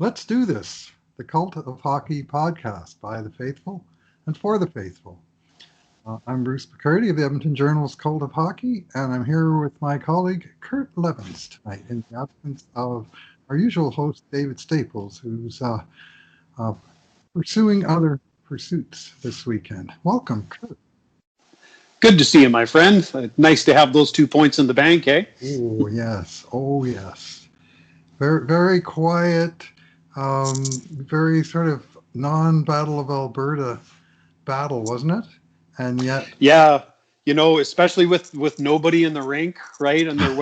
Let's do this. The Cult of Hockey podcast by the faithful and for the faithful. I'm Bruce McCurdy of the Edmonton Journal's Cult of Hockey, and I'm here with my colleague Kurt Leavins tonight in the absence of our usual host David Staples, who's uh, pursuing other pursuits this weekend. Welcome, Kurt. Good to see you, my friend. Nice to have those 2 points in the bank, eh? Oh yes, oh yes. Very, very quiet, very sort of non-Battle of Alberta battle, wasn't it? And yet, Yeah, especially with nobody in the rink, right? And there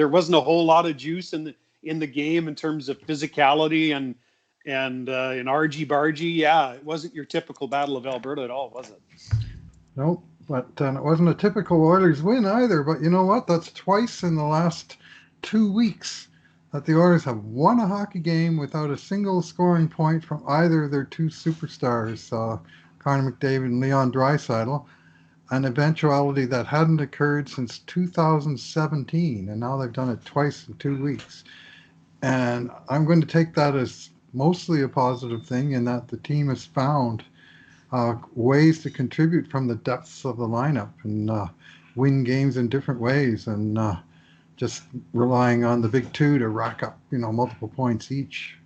wasn't a whole lot of juice in the game in terms of physicality and in argy bargy. Yeah, it wasn't your typical Battle of Alberta at all, was it? no, but it wasn't a typical Oilers win either. But you know what? That's twice in the last 2 weeks that the Oilers have won a hockey game without a single scoring point from either of their two superstars, Connor McDavid and Leon Draisaitl, an eventuality that hadn't occurred since 2017, and now they've done it twice in 2 weeks. And I'm going to take that as mostly a positive thing in that the team has found ways to contribute from the depths of the lineup and win games in different ways, and just relying on the big two to rack up, multiple points each.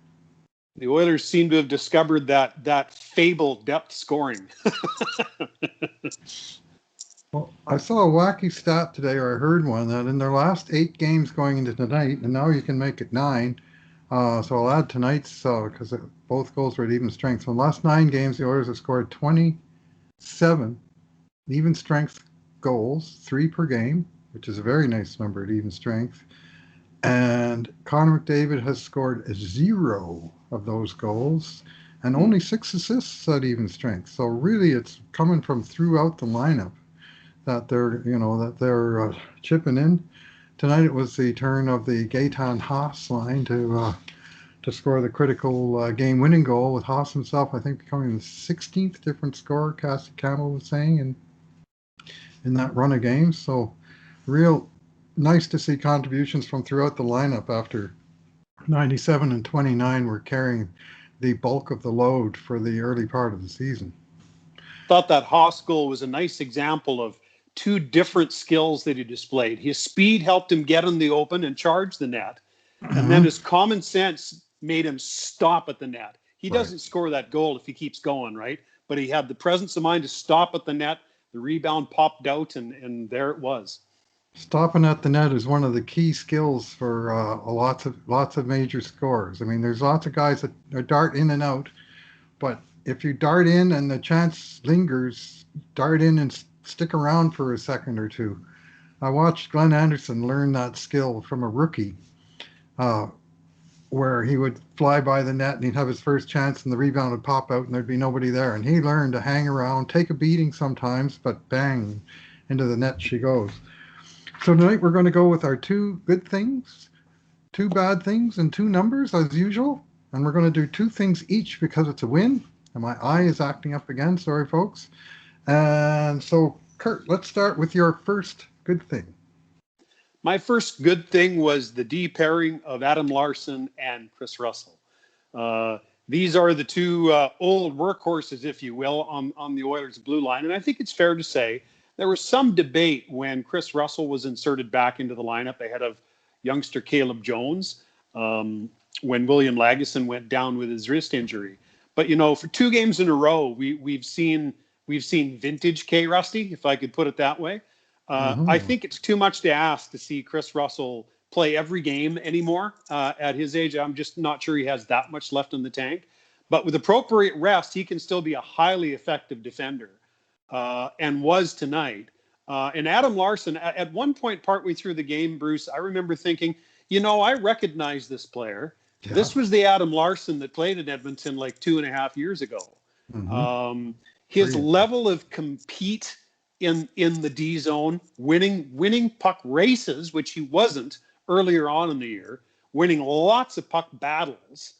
The Oilers seem to have discovered that fabled depth scoring. Well, I saw a wacky stat today, or I heard one, that in their last 8 games going into tonight, and now you can make it 9, so I'll add tonight's because both goals were at even strength. So in the last 9 games, the Oilers have scored 27 even strength goals, 3 per game, which is a very nice number at even strength. And Connor McDavid has scored 0 of those goals and only 6 assists at even strength. So really, it's coming from throughout the lineup that they're chipping in. Tonight it was the turn of the Gaetan Haas line to score the critical game-winning goal, with Haas himself, I think, becoming the 16th different scorer, Cassie Campbell was saying, in that run of games. So real nice to see contributions from throughout the lineup after 97 and 29 were carrying the bulk of the load for the early part of the season. Thought that Haas goal was a nice example of 2 different skills that he displayed. His speed helped him get in the open and charge the net. And then his common sense made him stop at the net. He doesn't score that goal if he keeps going, right? But he had the presence of mind to stop at the net. The rebound popped out, and there it was. Stopping at the net is one of the key skills for lots of major scorers. I mean, there's lots of guys that dart in and out, but if you dart in and the chance lingers, dart in and stick around for a second or two. I watched Glenn Anderson learn that skill from a rookie, where he would fly by the net and he'd have his first chance and the rebound would pop out and there'd be nobody there. And he learned to hang around, take a beating sometimes, but bang, into the net she goes. So tonight we're going to go with our 2 good things, 2 bad things, and 2 numbers as usual. And we're going to do 2 things each because it's a win. And my eye is acting up again. Sorry, folks. And so, Kurt, let's start with your first good thing. My first good thing was the de-pairing of Adam Larsson and Chris Russell. These are the 2 old workhorses, if you will, on the Oilers' blue line. And I think it's fair to say there was some debate when Chris Russell was inserted back into the lineup ahead of youngster Caleb Jones, when William Lagesson went down with his wrist injury. But, for 2 games in a row, we've seen vintage K. Rusty, if I could put it that way. I think it's too much to ask to see Chris Russell play every game anymore at his age. I'm just not sure he has that much left in the tank. But with appropriate rest, he can still be a highly effective defender, and was tonight. And Adam Larsson, at one point partway through the game, Bruce, I remember thinking, I recognize this player. Yeah. This was the Adam Larsson that played in Edmonton like 2.5 years ago. His level of compete in the D zone, winning puck races, which he wasn't earlier on in the year, winning lots of puck battles,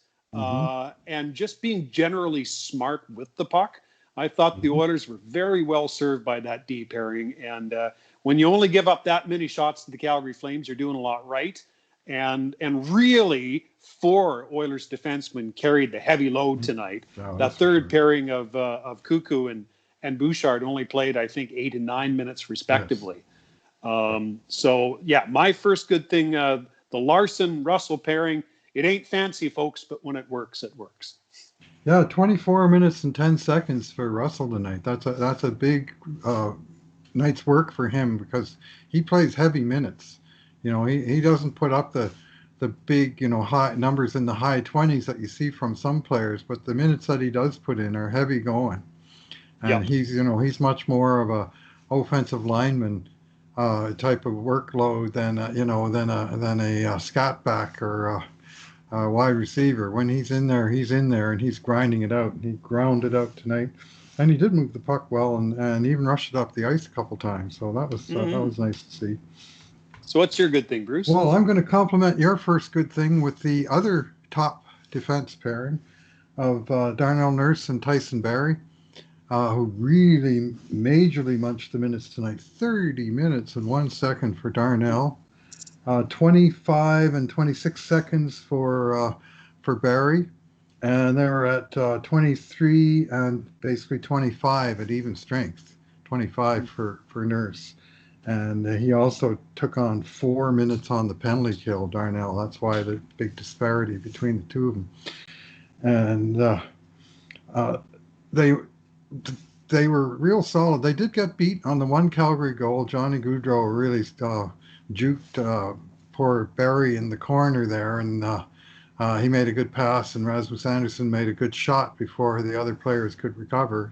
and just being generally smart with the puck. I thought the Oilers were very well served by that D pairing. And when you only give up that many shots to the Calgary Flames, you're doing a lot right. and really 4 Oilers defensemen carried the heavy load tonight. Yeah, That that's for third sure. pairing of Cuckoo and Bouchard only played, I think, 8 and 9 minutes Yes. respectively. So yeah, my first good thing, the Larson-Russell pairing. It ain't fancy, folks, but when it works, it works. Yeah, 24 minutes and 10 seconds for Russell tonight. That's a big night's work for him because he plays heavy minutes. He doesn't put up the big, high numbers in the high 20s that you see from some players, but the minutes that he does put in are heavy going. And Yep. he's much more of a offensive lineman type of workload than a scat back or wide receiver. When he's in there, and he's grinding it out. He ground it out tonight, and he did move the puck well, and even rushed it up the ice a couple times. So that was nice to see. So what's your good thing, Bruce? Well, I'm going to compliment your first good thing with the other top defense pairing of Darnell Nurse and Tyson Barrie, who really majorly munched the minutes tonight. 30 minutes and 1 second for Darnell. 25 and 26 seconds for Barrie, and they're at 23 and basically 25 at even strength. 25 for Nurse, and he also took on 4 minutes on the penalty kill. Darnell. That's why the big disparity between the two of them, and uh, they. They were real solid. They did get beat on the one Calgary goal. Johnny Gaudreau really juked poor Barrie in the corner there, and he made a good pass, and Rasmus Anderson made a good shot before the other players could recover.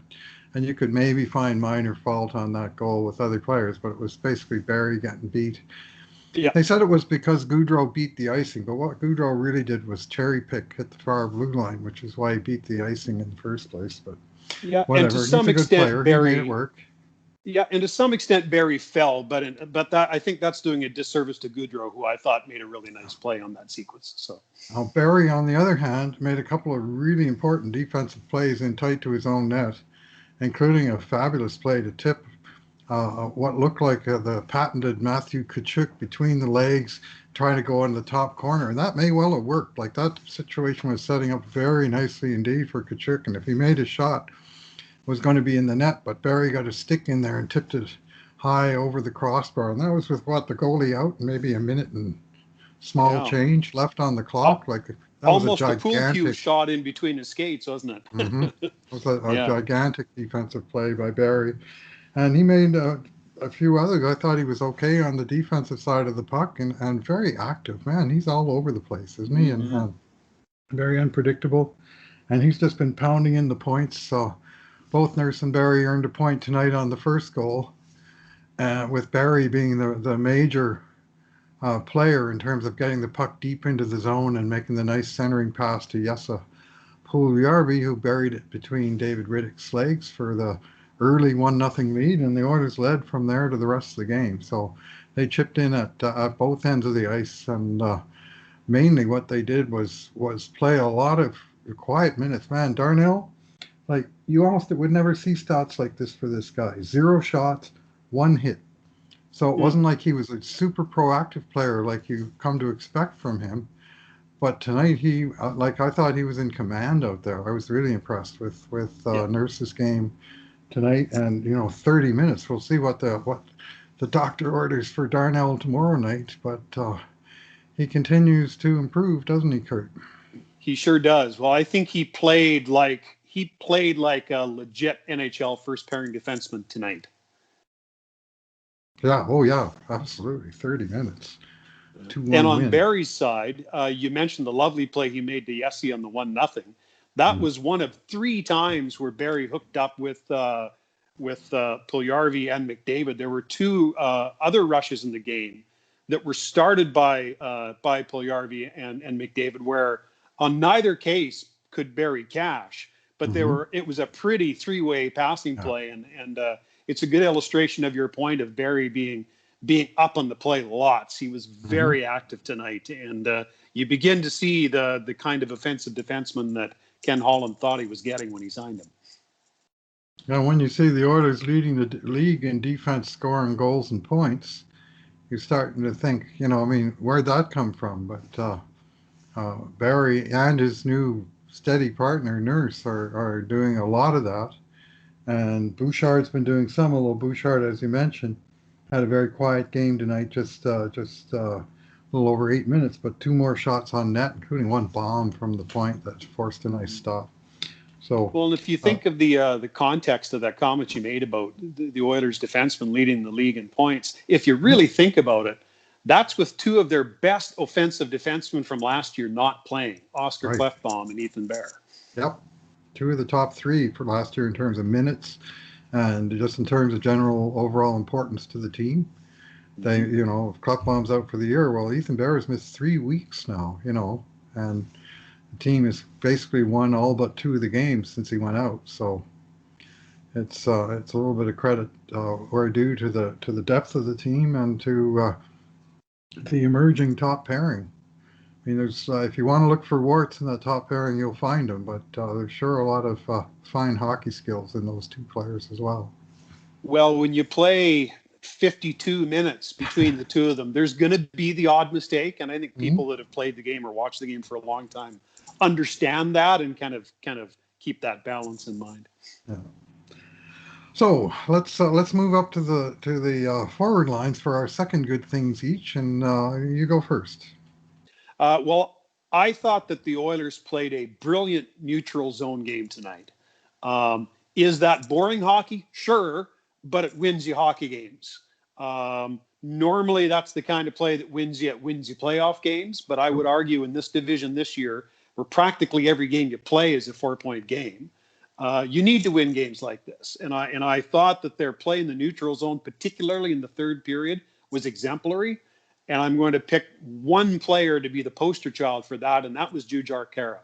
And you could maybe find minor fault on that goal with other players, but it was basically Barrie getting beat. Yeah. They said it was because Gaudreau beat the icing, but what Gaudreau really did was cherry pick, hit the far blue line, which is why he beat the icing in the first place. But Yeah, and to whatever, he's some a good extent, player. He made it Barrie. work. Yeah, and to some extent, Barrie fell, but that I think that's doing a disservice to Gaudreau, who I thought made a really nice play on that sequence. So Now, Barrie, on the other hand, made a couple of really important defensive plays in tight to his own net, including a fabulous play to tip what looked like the patented Matthew Tkachuk between the legs, trying to go in the top corner. And that may well have worked. Like, that situation was setting up very nicely indeed for Tkachuk. And if he made a shot, it was going to be in the net. But Barrie got a stick in there and tipped it high over the crossbar. And that was with the goalie out and maybe a minute and small yeah, change left on the clock. Al- Like, that was a almost a pool cue gigantic. shot in between his skates, wasn't Mm-hmm. it? It was a Yeah. gigantic defensive play by Barrie. And he made a few others. I thought he was okay on the defensive side of the puck and very active. Man, he's all over the place, isn't he? Mm-hmm. And very unpredictable. And he's just been pounding in the points. So both Nurse and Barrie earned a point tonight on the first goal, with Barrie being the major player in terms of getting the puck deep into the zone and making the nice centering pass to Jesse Puljujarvi, who buried it between David Riddick's legs for the early 1-0 lead, and the Oilers led from there to the rest of the game. So they chipped in at both ends of the ice, and mainly what they did was play a lot of quiet minutes. Man, Darnell, like, you almost would never see stats like this for this guy. 0 shots, 1 hit. So it wasn't like he was a super proactive player like you come to expect from him. But tonight I thought he was in command out there. I was really impressed with Yeah. Nurse's game tonight, and 30 minutes. We'll see what the doctor orders for Darnell tomorrow night, but he continues to improve, doesn't he, Kurt? He sure does. Well, I think he played like a legit NHL first pairing defenseman tonight. Yeah. Oh, yeah. Absolutely. 30 minutes. 2-1 And on win. Barrie's side, you mentioned the lovely play he made to Jesse on the 1-0. That was one of 3 times where Barrie hooked up with Puljujarvi and McDavid. There were 2 other rushes in the game that were started by Puljujarvi and McDavid, where on neither case could Barrie cash, but it was a pretty 3-way passing play, and it's a good illustration of your point of Barrie being up on the play lots. He was very active tonight, and you begin to see the kind of offensive defenseman that Ken Holland thought he was getting when he signed him. Now, when you see the Oilers leading the league in defense, scoring goals and points, you're starting to think, I mean, where'd that come from? But Barry and his new steady partner, Nurse, are doing a lot of that. And Bouchard's been doing some, although Bouchard, as you mentioned, had a very quiet game tonight, just a little over 8 minutes, but two more shots on net, including one bomb from the point that forced a nice stop. So, Well, and if you think of the context of that comment you made about the Oilers defensemen leading the league in points, if you really think about it, that's with two of their best offensive defensemen from last year not playing, Oscar right, Klefbom and Ethan Bear. yep, two of the top three for last year in terms of minutes and just in terms of general overall importance to the team. They, if Klefbom's out for the year, well, Ethan Bear has missed 3 weeks now, and the team has basically won all but two of the games since he went out. So it's a little bit of credit or due to the depth of the team and to the emerging top pairing. I mean, there's if you want to look for warts in that top pairing, you'll find them. But there's sure a lot of fine hockey skills in those two players as well. Well, when you play 52 minutes between the two of them, there's going to be the odd mistake, and I think people that have played the game or watched the game for a long time understand that and kind of keep that balance in mind. Yeah. So let's move up to the forward lines for our second good things each, and you go first. Well, I thought that the Oilers played a brilliant neutral zone game tonight. Is that boring hockey? Sure, but it wins you hockey games. Normally, that's the kind of play that wins you playoff games. But I would argue in this division this year, where practically every game you play is a 4-point game, you need to win games like this. And I thought that their play in the neutral zone, particularly in the third period, was exemplary. And I'm going to pick one player to be the poster child for that, and that was Jujhar Khaira,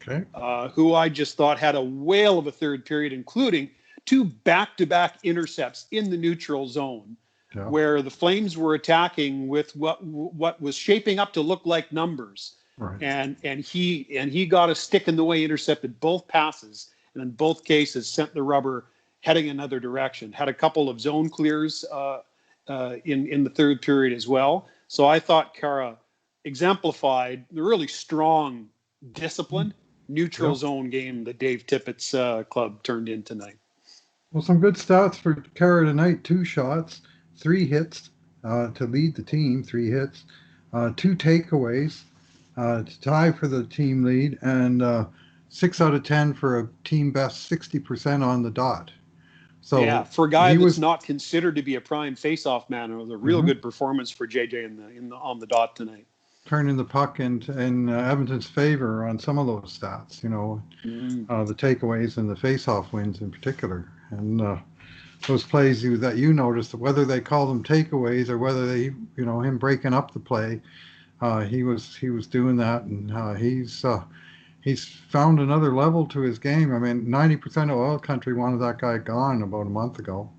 Okay. who I just thought had a whale of a third period, including two back-to-back intercepts in the neutral zone, where the Flames were attacking with what was shaping up to look like numbers. Right. And he got a stick in the way, intercepted both passes, and in both cases sent the rubber heading another direction. Had a couple of zone clears in the third period as well. So I thought Khaira exemplified the really strong, disciplined, neutral zone game that Dave Tippett's club turned in tonight. Well, some good stats for Khaira tonight. 2 shots, 3 hits to lead the team, 3 hits, 2 takeaways to tie for the team lead, and 6 out of 10 for a team best 60% on the dot. So yeah, for a guy that's not considered to be a prime face-off man, it was a real good performance for JJ on the dot tonight. Turning the puck in Edmonton's favor on some of those stats, the takeaways and the face-off wins in particular. And those plays that you noticed, whether they call them takeaways or whether they, him breaking up the play, he was doing that, and he's found another level to his game. I mean, 90% of oil country wanted that guy gone about a month ago.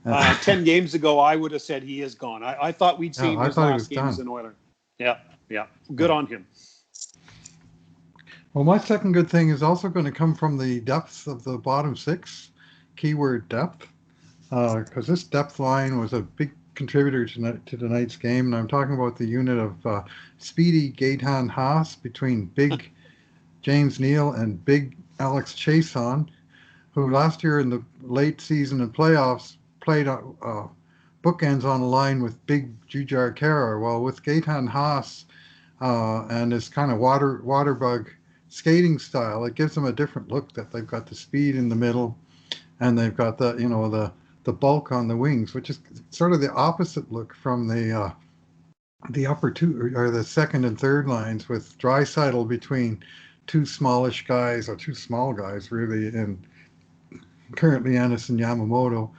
10 games ago, I would have said he is gone. I thought we'd seen his last game as an Oiler. Yeah. Good on him. Well, my second good thing is also going to come from the depth of the bottom 6, keyword depth, because this depth line was a big contributor to tonight's game. And I'm talking about the unit of speedy Gaetan Haas between big James Neal and big Alex Chason, who last year in the late season and playoffs played bookends on a line with big Jujhar Khaira. Well, with Gaetan Haas and his kind of water bug skating style, it gives them a different look. That they've got the speed in the middle, and they've got the bulk on the wings, which is sort of the opposite look from the upper two or the second and third lines, with Draisaitl between two smallish guys, or two small guys really, and currently Ennis and Yamamoto.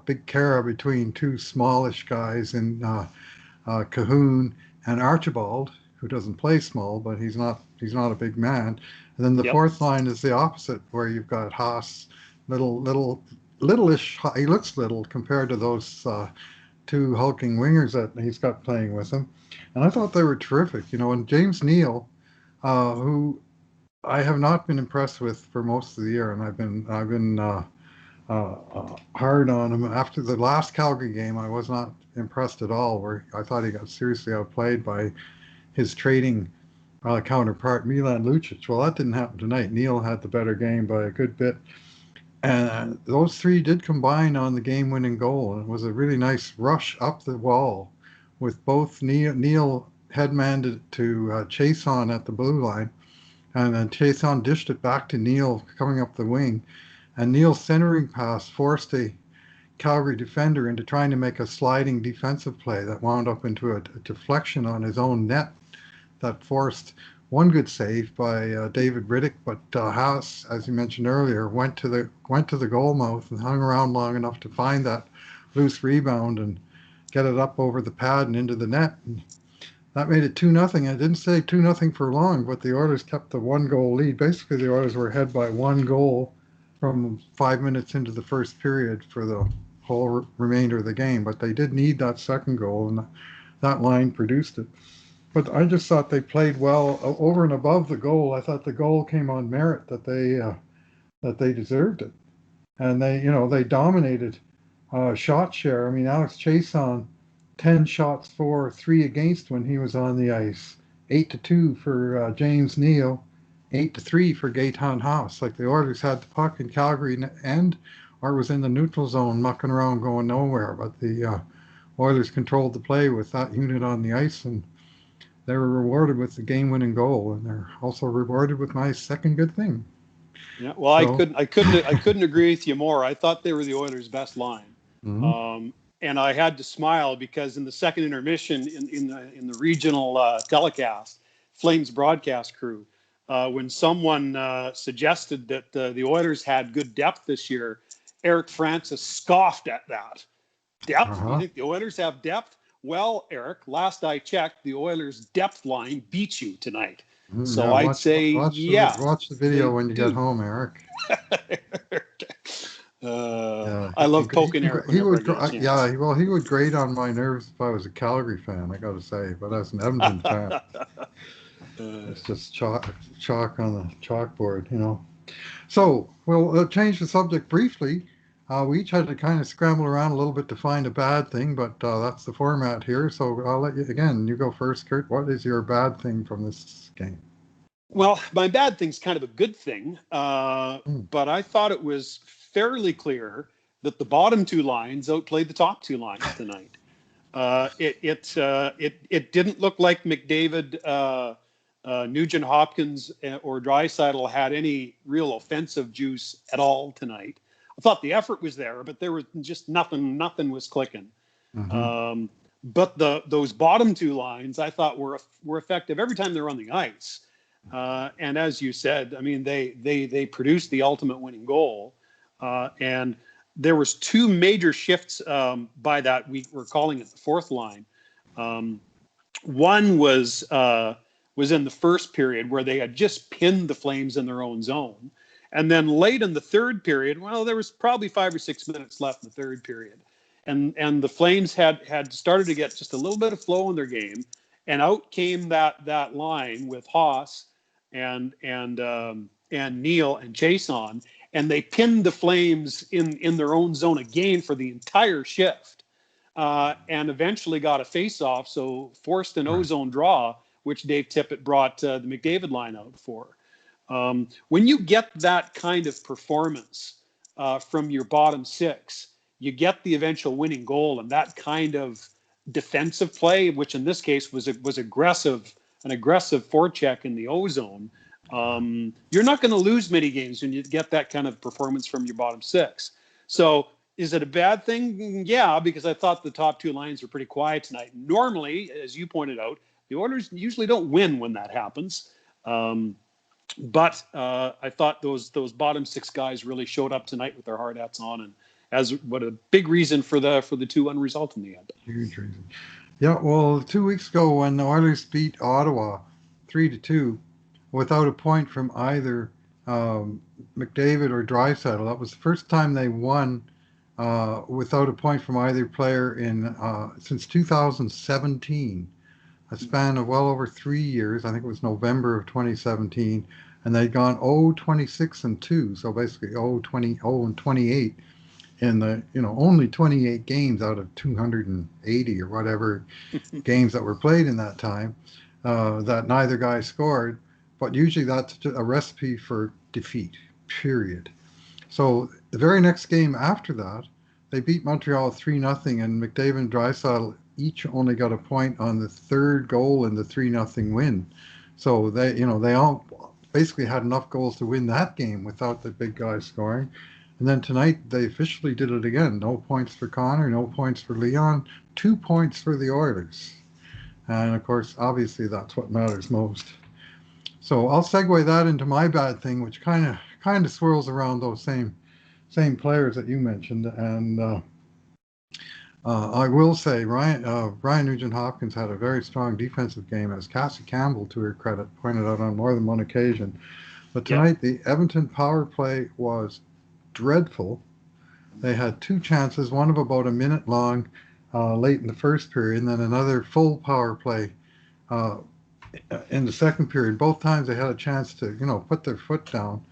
Big Khaira between two smallish guys in Cahoon and Archibald, who doesn't play small, but he's not a big man. And then the fourth line is the opposite, where you've got Haas, littleish. He looks little compared to those two hulking wingers that he's got playing with him. And I thought they were terrific. And James Neal, who I have not been impressed with for most of the year, and I've been hard on him. After the last Calgary game, I was not impressed at all, where I thought he got seriously outplayed by his trading counterpart, Milan Lucic. Well, that didn't happen tonight. Neil had the better game by a good bit. And those three did combine on the game-winning goal. And it was a really nice rush up the wall with both Neil headmanned to Chason at the blue line, and then Chason dished it back to Neil coming up the wing. And Neil's centering pass forced a Calgary defender into trying to make a sliding defensive play that wound up into a deflection on his own net that forced one good save by David Riddick, but Haas, as you mentioned earlier, went to the goal mouth and hung around long enough to find that loose rebound and get it up over the pad and into the net. And that made it 2-0. I didn't say 2-0 for long, but the Oilers kept the one-goal lead. Basically, the Oilers were ahead by one goal from 5 minutes into the first period for the whole remainder of the game. But they did need that second goal, and that line produced it. But I just thought they played well over and above the goal. I thought the goal came on merit that they deserved it, and they dominated shot share. I mean, Alex Chason, 10 shots for, 3 against when he was on the ice. 8-2 for James Neal, 8-3 for Gaetan Haas. Like the Oilers had the puck in Calgary end, or was in the neutral zone mucking around going nowhere. But the Oilers controlled the play with that unit on the ice, and they were rewarded with the game-winning goal, and they're also rewarded with my second good thing. Yeah, well, so, I couldn't agree with you more. I thought they were the Oilers' best line, and I had to smile because in the second intermission in the regional telecast, Flames broadcast crew, when someone suggested that the Oilers had good depth this year, Eric Francis scoffed at that. Depth? You think the Oilers have depth? Well, Eric, last I checked, the Oilers' depth line beat you tonight. So yeah, I'd say, watch the video when you get home, Eric. I love poking Eric. He would grate on my nerves if I was a Calgary fan, I got to say. But as an Edmonton fan, it's just chalk on the chalkboard, So we'll change the subject briefly. We each had to kind of scramble around a little bit to find a bad thing, but that's the format here. So I'll let you go first, Kurt. What is your bad thing from this game? Well, my bad thing's kind of a good thing, but I thought it was fairly clear that the bottom two lines outplayed the top two lines tonight. It didn't look like McDavid, Nugent Hopkins, or Draisaitl had any real offensive juice at all tonight. I thought the effort was there, but there was just nothing was clicking. Mm-hmm. But those bottom two lines I thought were effective every time they were on the ice. And as you said, I mean, they produced the ultimate winning goal. And there was two major shifts by that week. We're calling it the fourth line. One was in the first period where they had just pinned the Flames in their own zone. And then late in the third period, well, there was probably 5 or 6 minutes left in the third period. And the Flames had started to get just a little bit of flow in their game. And out came that line with Haas and Neil and Chason, and they pinned the Flames in their own zone again for the entire shift, and eventually got a face-off, so forced an O-zone draw, which Dave Tippett brought the McDavid line out for. When you get that kind of performance from your bottom six, you get the eventual winning goal, and that kind of defensive play, which in this case was aggressive, an aggressive forecheck in the O-zone. You're not going to lose many games when you get that kind of performance from your bottom six. So is it a bad thing? Yeah, because I thought the top two lines were pretty quiet tonight. Normally, as you pointed out, the Oilers usually don't win when that happens. But I thought those bottom six guys really showed up tonight with their hard hats on, and as what a big reason for the 2-1 result in the end. Huge reason. Yeah, well, 2 weeks ago when the Oilers beat Ottawa 3-2 without a point from either McDavid or Draisaitl, that was the first time they won without a point from either player since 2017. A span of well over 3 years. I think it was November of 2017, and they'd gone 0-26-2, so basically 0-28 in the, only 28 games out of 280 or whatever games that were played in that time, that neither guy scored. But usually that's a recipe for defeat, period. So the very next game after that, they beat Montreal 3-0, and McDavid and Draisaitl each only got a point on the third goal in the 3-0 win. So they all basically had enough goals to win that game without the big guy scoring. And then tonight they officially did it again. No points for Connor, no points for Leon, 2 points for the Oilers. And of course, obviously that's what matters most. So I'll segue that into my bad thing, which kind of swirls around those same players that you mentioned. And I will say Ryan Nugent-Hopkins had a very strong defensive game, as Cassie Campbell, to her credit, pointed out on more than one occasion. But tonight, the Edmonton power play was dreadful. They had two chances, one of about a minute long late in the first period, and then another full power play in the second period. Both times they had a chance to, put their foot down.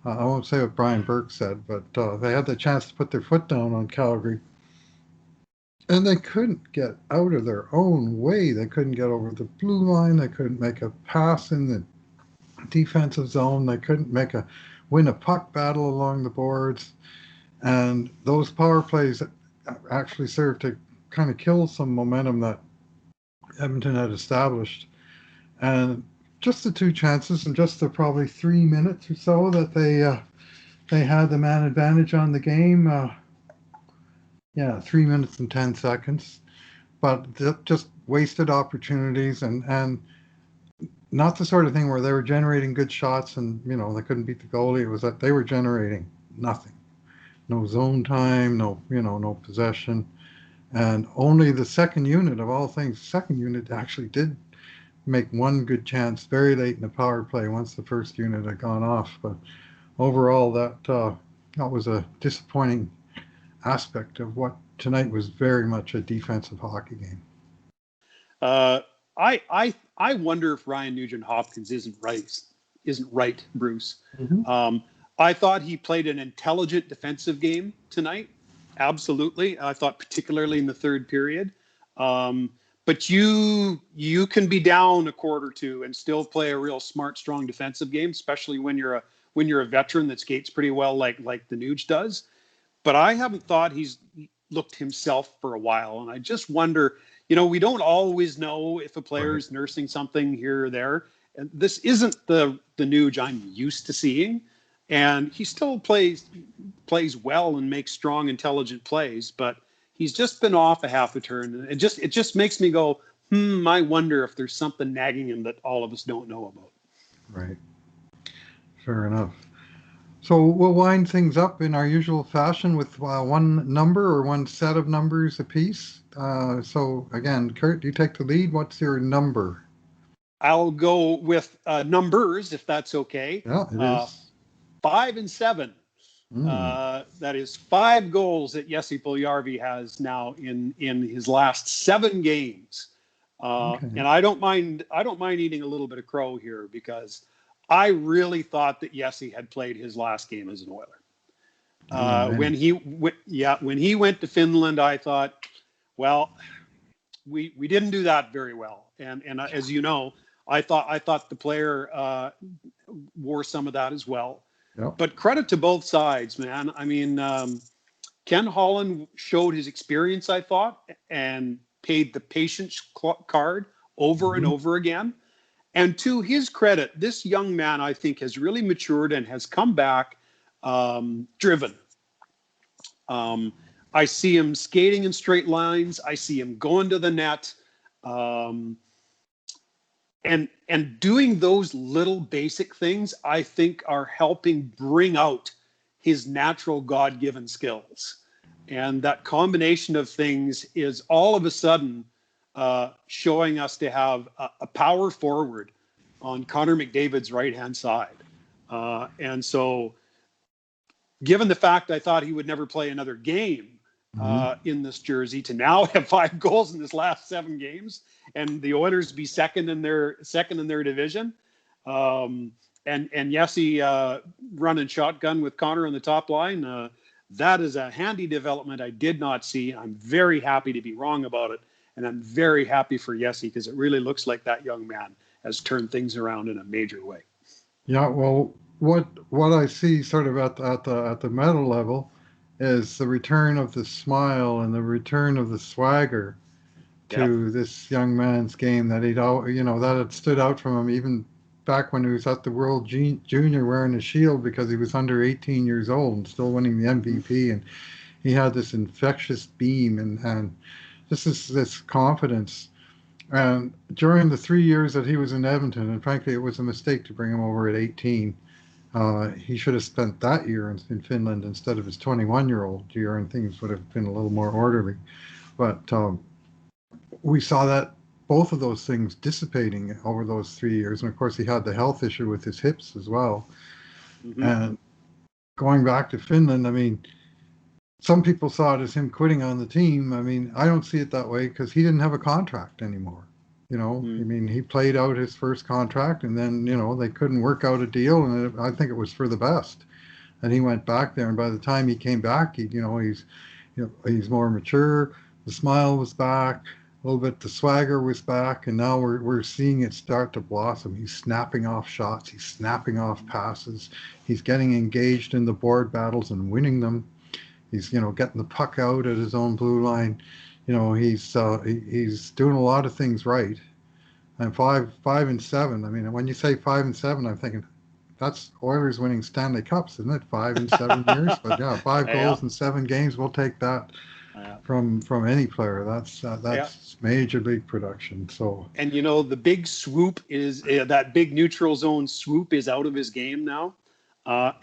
I won't say what Brian Burke said, but they had the chance to put their foot down on Calgary. And they couldn't get out of their own way. They couldn't get over the blue line. They couldn't make a pass in the defensive zone. They couldn't win a puck battle along the boards. And those power plays actually served to kind of kill some momentum that Edmonton had established. And just the two chances and just the probably 3 minutes or so that they had the man advantage on the game. 3 minutes and 10 seconds, but just wasted opportunities and not the sort of thing where they were generating good shots and they couldn't beat the goalie. It was that they were generating nothing, no zone time, no possession, and only the second unit of all things. The second unit actually did make one good chance very late in the power play once the first unit had gone off. But overall, that was a disappointing aspect of what tonight was very much a defensive hockey game. I wonder if Ryan Nugent-Hopkins isn't right, Bruce. Mm-hmm. I thought he played an intelligent defensive game tonight. Absolutely. I thought particularly in the third period. But you can be down a quarter two and still play a real smart, strong defensive game, especially when you're a veteran that skates pretty well like the Nuge does. But I haven't thought he's looked himself for a while. And I just wonder, we don't always know if a player is nursing something here or there. And this isn't the Nuge I'm used to seeing. And he still plays well and makes strong, intelligent plays. But he's just been off a half a turn. And it just makes me go, I wonder if there's something nagging him that all of us don't know about. Right. Fair enough. So we'll wind things up in our usual fashion with one number or one set of numbers apiece. So again, Kurt, you take the lead. What's your number? I'll go with numbers, if that's okay. Yeah, it is. 5 and 7. That is 5 goals that Jesse Puljujarvi has now in his last 7 games. Okay. And I don't mind eating a little bit of crow here, because I really thought that Jesse had played his last game as an Oiler. When he went to Finland, I thought, well, we didn't do that very well. And as you know, I thought the player wore some of that as well. Yep. But credit to both sides, man. I mean, Ken Holland showed his experience, I thought, and paid the patience card over and over again. And to his credit, this young man, I think, has really matured and has come back driven. I see him skating in straight lines. I see him going to the net. And doing those little basic things, I think, are helping bring out his natural God-given skills. And that combination of things is all of a sudden showing us to have a power forward on Connor McDavid's right-hand side. And so, given the fact I thought he would never play another game in this jersey, to now have 5 goals in his last 7 games, and the Oilers be second in their division, and Jesse running shotgun with Connor on the top line, That is a handy development I did not see. I'm very happy to be wrong about it. And I'm very happy for Jesse because it really looks like that young man has turned things around in a major way. Yeah, well, what I see sort of at the medal level is the return of the smile and the return of the swagger Yep. to this young man's game that that had stood out from him even back when he was at the World Junior wearing a shield because he was under 18 years old and still winning the MVP, and he had this infectious beam and this confidence. And during the 3 years that he was in Edmonton, and frankly, it was a mistake to bring him over at 18. He should have spent that year in Finland instead of his 21-year-old year, and things would have been a little more orderly. But we saw that both of those things dissipating over those 3 years. And of course, he had the health issue with his hips as well. Mm-hmm. And going back to Finland, I mean, some people saw it as him quitting on the team. I mean, I don't see it that way because he didn't have a contract anymore. I mean, he played out his first contract and then, they couldn't work out a deal. And I think it was for the best. And he went back there. And by the time he came back, he's more mature. The smile was back. A little bit the swagger was back, and now we're seeing it start to blossom. He's snapping off shots, he's snapping off passes, he's getting engaged in the board battles and winning them. He's getting the puck out at his own blue line. He's doing a lot of things right. And 5-7. I mean, when you say 5-7, I'm thinking that's Oilers winning Stanley Cups, isn't it? 5 in 7 years, but yeah, 5 goals in 7 games. We'll take that. From any player. That's major league production. So, and the big swoop is that big neutral zone swoop is out of his game now.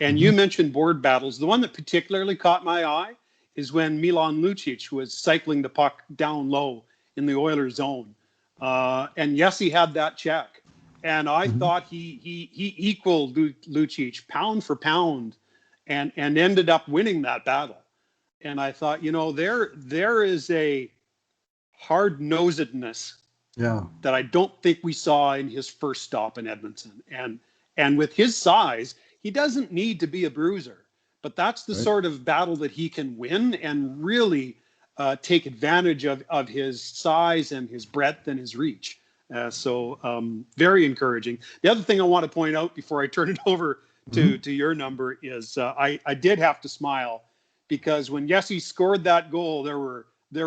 And you mentioned board battles. The one that particularly caught my eye is when Milan Lucic was cycling the puck down low in the Oilers zone, and Jesse had that check, and I thought he equaled Lucic pound for pound, and ended up winning that battle. And I thought, there is a hard-nosedness that I don't think we saw in his first stop in Edmonton. And with his size, he doesn't need to be a bruiser. But that's the sort of battle that he can win and really take advantage of his size and his breadth and his reach. So very encouraging. The other thing I want to point out before I turn it over to your number is I did have to smile, because when Jesse scored that goal, there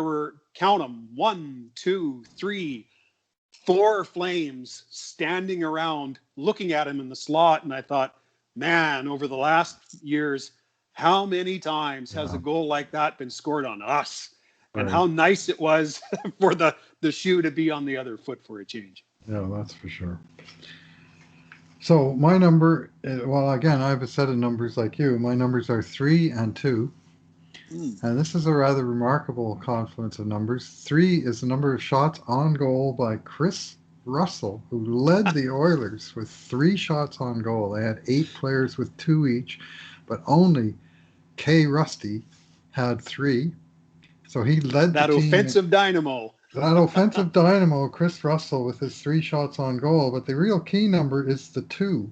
were count them 1, 2, 3, 4 Flames standing around looking at him in the slot, and I thought, man, over the last years, how many times has a goal like that been scored on us? And how nice it was for the shoe to be on the other foot for a change. Yeah, that's for sure. So my number, well, again, I have a set of numbers like you. My numbers are 3 and 2. And this is a rather remarkable confluence of numbers. 3 is the number of shots on goal by Chris Russell, who led the Oilers with 3 shots on goal. They had 8 players with 2 each, but only K. Rusty had 3. So he led that the team. Offensive dynamo. That offensive dynamo, Chris Russell, with his 3 shots on goal. But the real key number is the 2.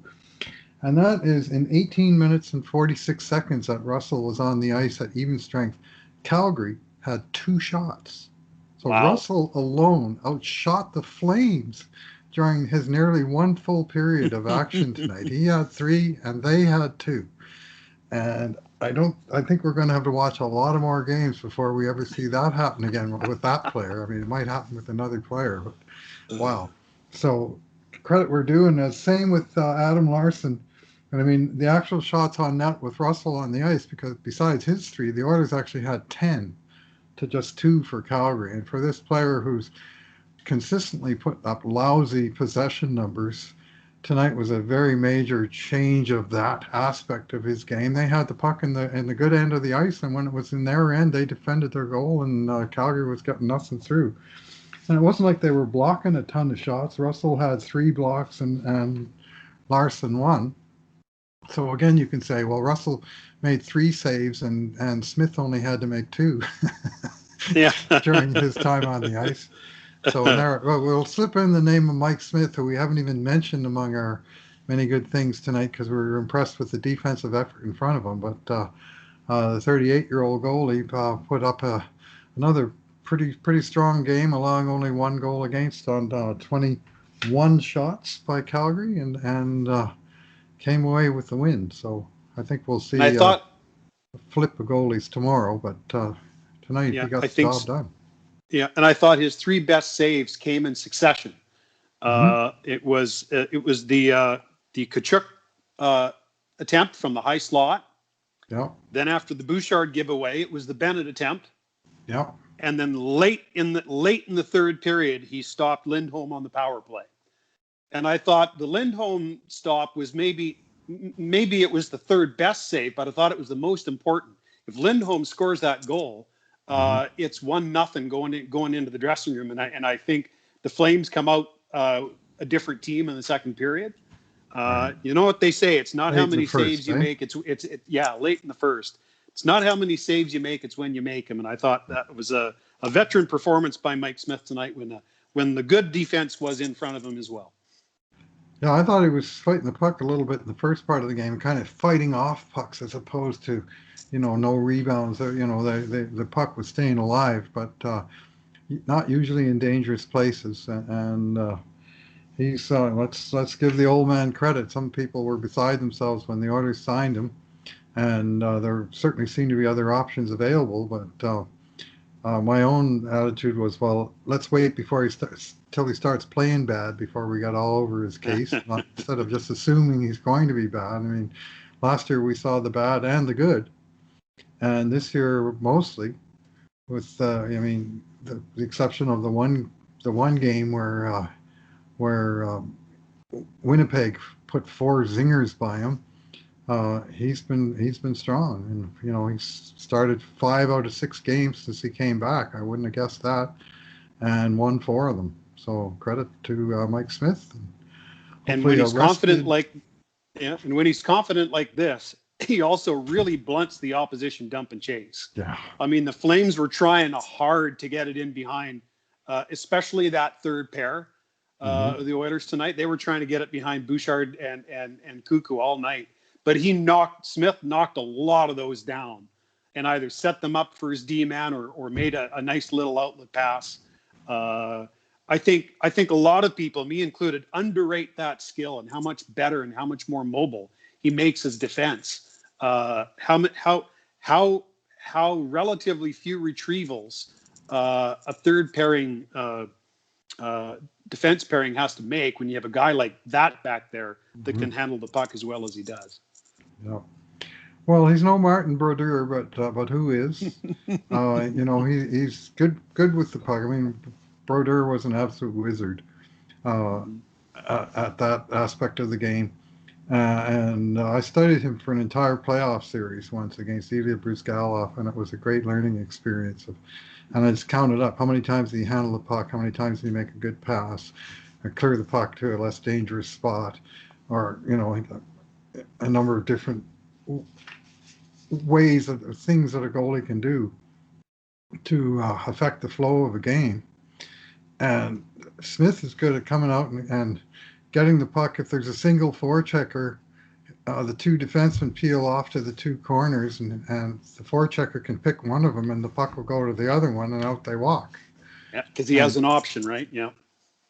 And that is in 18 minutes and 46 seconds that Russell was on the ice at even strength. Calgary had 2 shots. So Russell alone outshot the Flames during his nearly 1 full period of action tonight. He had 3 and they had 2. And I think we're going to have to watch a lot of more games before we ever see that happen again with that player. I mean, it might happen with another player, but wow. So credit we're due, and same with Adam Larson. And I mean, the actual shots on net with Russell on the ice, because besides his 3, the Oilers actually had 10 to just 2 for Calgary. And for this player who's consistently put up lousy possession numbers, tonight was a very major change of that aspect of his game. They had the puck in the good end of the ice, and when it was in their end, they defended their goal, and Calgary was getting nothing through. And it wasn't like they were blocking a ton of shots. Russell had 3 blocks and Larson 1. So again, you can say, well, Russell made 3 saves and Smith only had to make 2 during his time on the ice. So we'll slip in the name of Mike Smith, who we haven't even mentioned among our many good things tonight because we were impressed with the defensive effort in front of him. But the 38-year-old goalie put up another pretty strong game, allowing only one goal against on 21 shots by Calgary, and came away with the win. So I think we'll And I see a thought, flip of goalies tomorrow, but tonight he yeah, got I the think, job done. yeah, and I thought his three best saves came in succession. Hmm. It was the Kachuk attempt from the high slot. Yeah, Then after the Bouchard giveaway, it was the Bennett attempt. yeah. And then late in the third period, he stopped Lindholm on the power play. And I thought the Lindholm stop was maybe it was the third best save, but I thought it was the most important. If Lindholm scores that goal, Hmm. it's 1-0 going into the dressing room, and I think the Flames come out a different team in the second period. Right. You know what they say? It's not how Late in the many saves first, you eh? make. Yeah, late in the first. It's not how many saves you make. It's when you make them. And I thought that was a veteran performance by Mike Smith tonight when the good defense was in front of him as well. Yeah, I thought he was fighting the puck a little bit in the first part of the game, kind of fighting off pucks as opposed to, no rebounds. The puck was staying alive, but not usually in dangerous places. And he's let's give the old man credit. Some people were beside themselves when the Oilers signed him, and there certainly seemed to be other options available. But my own attitude was, well, let's wait before he starts till he starts playing bad before we got all over his case, instead of just assuming he's going to be bad. I mean, last year we saw the bad and the good, and this year mostly, with the exception of the one game where Winnipeg put four zingers by him. He's been strong, and he's started 5 out of 6 games since he came back. I wouldn't have guessed that, and won 4 of them. So credit to Mike Smith. And And when hopefully he's confident rested. like yeah, and when he's confident like this, he also really blunts the opposition dump and chase. Yeah. I mean, the Flames were trying hard to get it in behind, especially that third pair. Hmm. The Oilers tonight, they were trying to get it behind Bouchard and Cuckoo all night. But Smith knocked a lot of those down and either set them up for his D man or made a nice little outlet pass. Uh, I think a lot of people, me included, underrate that skill and how much better and how much more mobile he makes his defense. How relatively few retrievals a third pairing defense pairing has to make when you have a guy like that back there that Hmm. can handle the puck as well as he does. Yeah. Well, he's no Martin Brodeur, but who is? He's good with the puck. I mean, Brodeur was an absolute wizard uh, Mhm. at that aspect of the game. And I studied him for an entire playoff series once against Ilya Brusgalov, and it was a great learning experience. And I just counted up how many times did he handle the puck, how many times did he make a good pass, or clear the puck to a less dangerous spot, or a number of different ways of things that a goalie can do to affect the flow of a game. And Smith is good at coming out and getting the puck. If there's a single forechecker, the two defensemen peel off to the two corners, and the forechecker can pick one of them, and the puck will go to the other one, and out they walk. Yeah, because he has And an option, right? Yeah.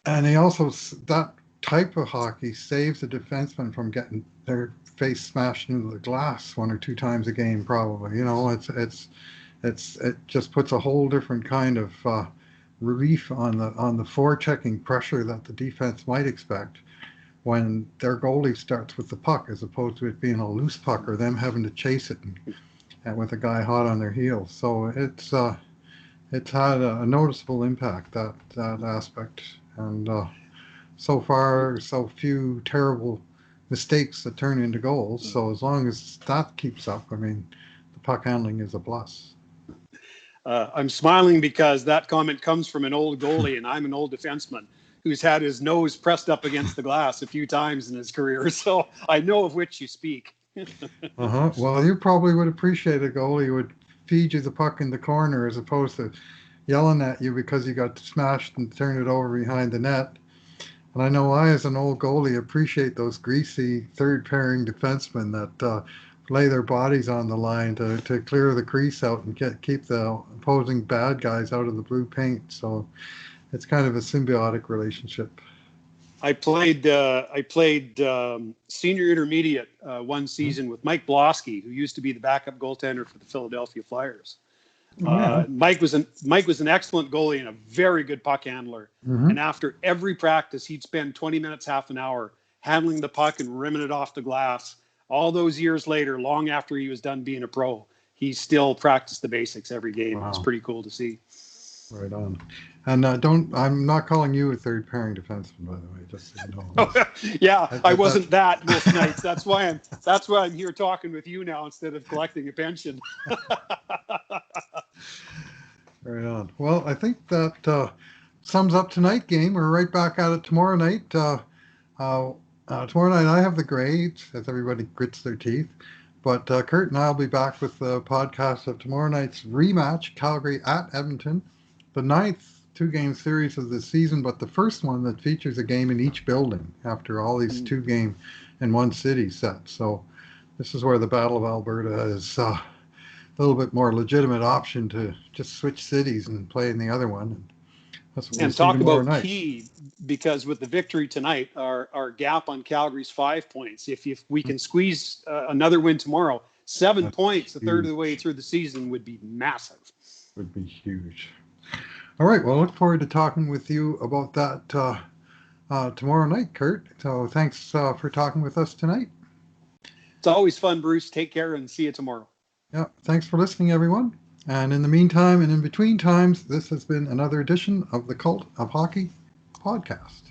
and he also, that type of hockey saves the defenseman from getting their face smashed into the glass 1 or 2 times a game. Probably, it just puts a whole different kind of relief on the forechecking pressure that the defense might expect when their goalie starts with the puck, as opposed to it being a loose puck or them having to chase it and with a guy hot on their heels. So it's had a noticeable impact, that aspect, and so far so few terrible mistakes that turn into goals. So as long as that keeps up, I mean, the puck handling is a plus. I'm smiling because that comment comes from an old goalie, and I'm an old defenseman who's had his nose pressed up against the glass a few times in his career. So I know of which you speak. Uh-huh. Well, you probably would appreciate a goalie who would feed you the puck in the corner as opposed to yelling at you because you got smashed and turned it over behind the net. And I know I, as an old goalie, appreciate those greasy third pairing defensemen that lay their bodies on the line to clear the crease out and keep the opposing bad guys out of the blue paint. So it's kind of a symbiotic relationship. I played senior intermediate one season with Mike Blosky, who used to be the backup goaltender for the Philadelphia Flyers. Mike was an excellent goalie and a very good puck handler. And after every practice, he'd spend 20 minutes, half an hour handling the puck and rimming it off the glass. All those years later, long after he was done being a pro, he still practiced the basics every game. Wow. It's pretty cool to see. Right on. And I'm not calling you a third pairing defenseman, by the way, just so you know. Yeah, I wasn't that most nights. That's why I'm here talking with you now instead of collecting a pension. Right on. Well, I think that sums up tonight's game. We're right back at it tomorrow night. Tomorrow night I have the grades as everybody grits their teeth. But Kurt and I will be back with the podcast of tomorrow night's rematch, Calgary at Edmonton. The 9th 2-game series of the season, but the first one that features a game in each building after all these 2-game in one city set. So this is where the Battle of Alberta is a little bit more legitimate option to just switch cities and play in the other one. And that's what we'll talk about key, because with the victory tonight, our gap on Calgary's 5 points. If we can squeeze another win tomorrow, 7 points a third of the way through the season would be massive. Would be huge. All right. Well, I look forward to talking with you about that tomorrow night, Kurt. So thanks for talking with us tonight. It's always fun, Bruce. Take care and see you tomorrow. Yeah. Thanks for listening, everyone. And in the meantime and in between times, this has been another edition of the Cult of Hockey podcast.